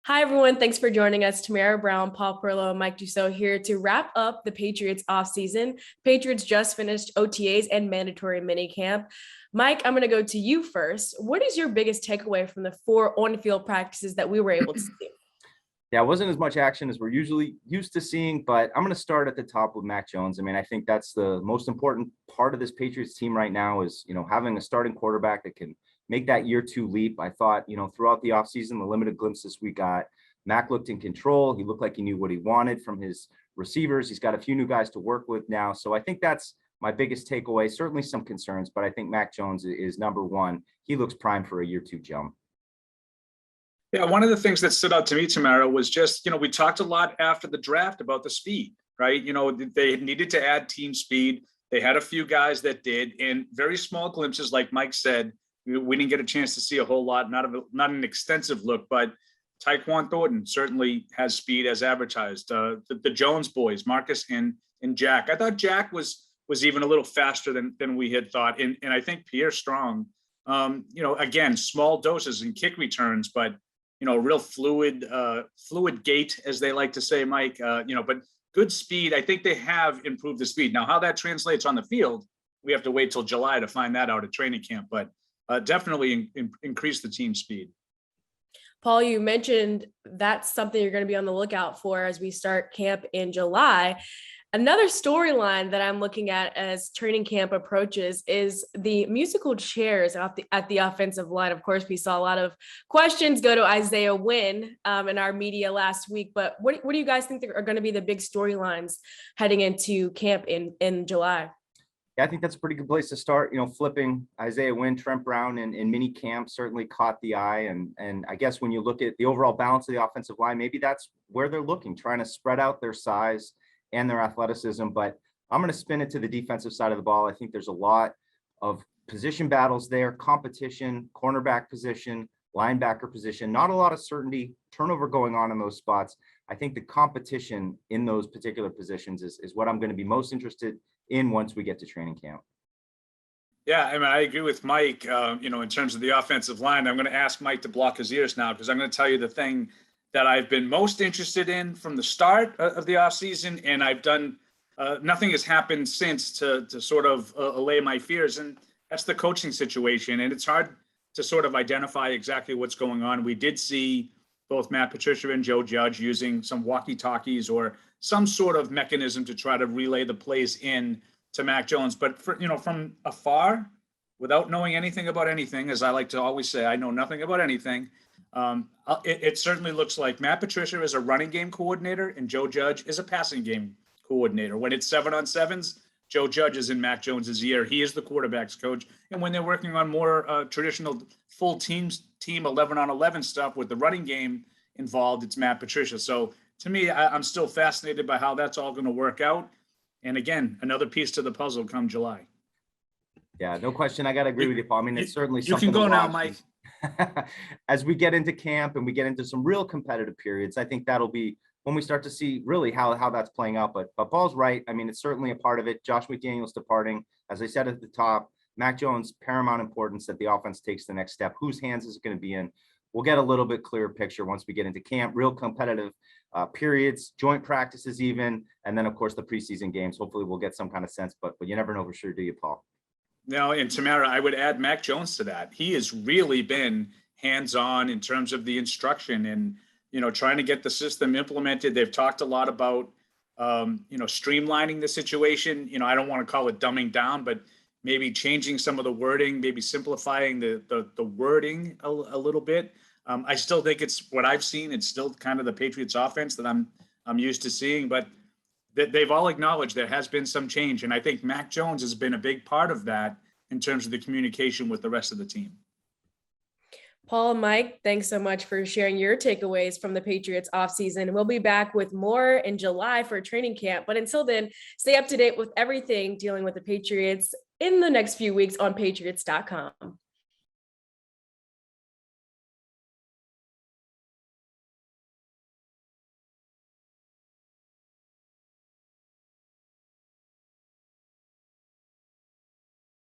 Hi, everyone. Thanks for joining us. Tamara Brown, Paul Perillo, and Mike Dussault here to wrap up the Patriots offseason. Patriots just finished OTAs and mandatory minicamp. Mike, I'm going to go to you first. What is your biggest takeaway from the 4 on-field practices that we were able to see? Yeah, it wasn't as much action as we're usually used to seeing, but I'm going to start at the top with Mac Jones. I mean, I think that's the most important part of this Patriots team right now is, having a starting quarterback that can make that year 2 leap. I thought, throughout the offseason, the limited glimpses we got, Mac looked in control. He looked like he knew what he wanted from his receivers. He's got a few new guys to work with now. So I think that's my biggest takeaway. Certainly some concerns, but I think Mac Jones is number one. He looks primed for a year 2 jump. Yeah, one of the things that stood out to me, Tamara, was just, we talked a lot after the draft about the speed, right? They needed to add team speed. They had a few guys that did, and very small glimpses, like Mike said. We didn't get a chance to see a whole lot, not an extensive look, but Tyquan Thornton certainly has speed as advertised. The Jones boys, Marcus and Jack. I thought Jack was even a little faster than we had thought, and I think Pierre Strong, again, small doses and kick returns, but real fluid gait, as they like to say, Mike, but good speed. I think they have improved the speed. Now, how that translates on the field, we have to wait till July to find that out at training camp, but definitely increase the team speed. Paul, you mentioned that's something you're going to be on the lookout for as we start camp in July. Another storyline that I'm looking at as training camp approaches is the musical chairs at the offensive line. Of course, we saw a lot of questions go to Isaiah Wynn in our media last week, but what do you guys think are going to be the big storylines heading into camp in July? Yeah, I think that's a pretty good place to start. Flipping Isaiah Wynn, Trent Brown in minicamp certainly caught the eye. And I guess when you look at the overall balance of the offensive line, maybe that's where they're looking, trying to spread out their size and their athleticism. But I'm going to spin it to the defensive side of the ball. I think there's a lot of position battles there, competition, cornerback position, linebacker position, not a lot of certainty, turnover going on in those spots. I think the competition in those particular positions is what I'm going to be most interested in once we get to training camp. Yeah, I mean, I agree with Mike, in terms of the offensive line. I'm going to ask Mike to block his ears now, because I'm going to tell you the thing that I've been most interested in from the start of the offseason, and I've done nothing has happened since to sort of allay my fears, and that's the coaching situation. And it's hard to sort of identify exactly what's going on. We did see both Matt Patricia and Joe Judge using some walkie-talkies or some sort of mechanism to try to relay the plays in to Mac Jones. But from afar, without knowing anything about anything, as I like to always say, I know nothing about anything. It certainly looks like Matt Patricia is a running game coordinator and Joe Judge is a passing game coordinator. When it's 7-on-7s, Joe Judge is in Mac Jones's ear. He is the quarterback's coach. And when they're working on more traditional full team 11-on-11 stuff with the running game involved, it's Matt Patricia. So to me, I'm still fascinated by how that's all going to work out. And again, another piece to the puzzle come July. Yeah, no question. I got to agree with you, Paul. I mean, it's certainly something. You can go now, Mike. As we get into camp and we get into some real competitive periods, I think that'll be when we start to see really how that's playing out. But Paul's right. I mean, it's certainly a part of it. Josh McDaniels departing, as I said at the top, Mac Jones, paramount importance that the offense takes the next step. Whose hands is it going to be in? We'll get a little bit clearer picture once we get into camp, real competitive periods, joint practices even, and then, of course, the preseason games. Hopefully we'll get some kind of sense, but you never know for sure, do you, Paul? No, and Tamara, I would add Mac Jones to that. He has really been hands-on in terms of the instruction and, trying to get the system implemented. They've talked a lot about, streamlining the situation. I don't want to call it dumbing down, but maybe changing some of the wording, maybe simplifying the wording a little bit. I still think it's what I've seen. It's still kind of the Patriots offense that I'm used to seeing, but they've all acknowledged there has been some change. And I think Mac Jones has been a big part of that in terms of the communication with the rest of the team. Paul and Mike, thanks so much for sharing your takeaways from the Patriots offseason. We'll be back with more in July for training camp. But until then, stay up to date with everything dealing with the Patriots in the next few weeks on Patriots.com.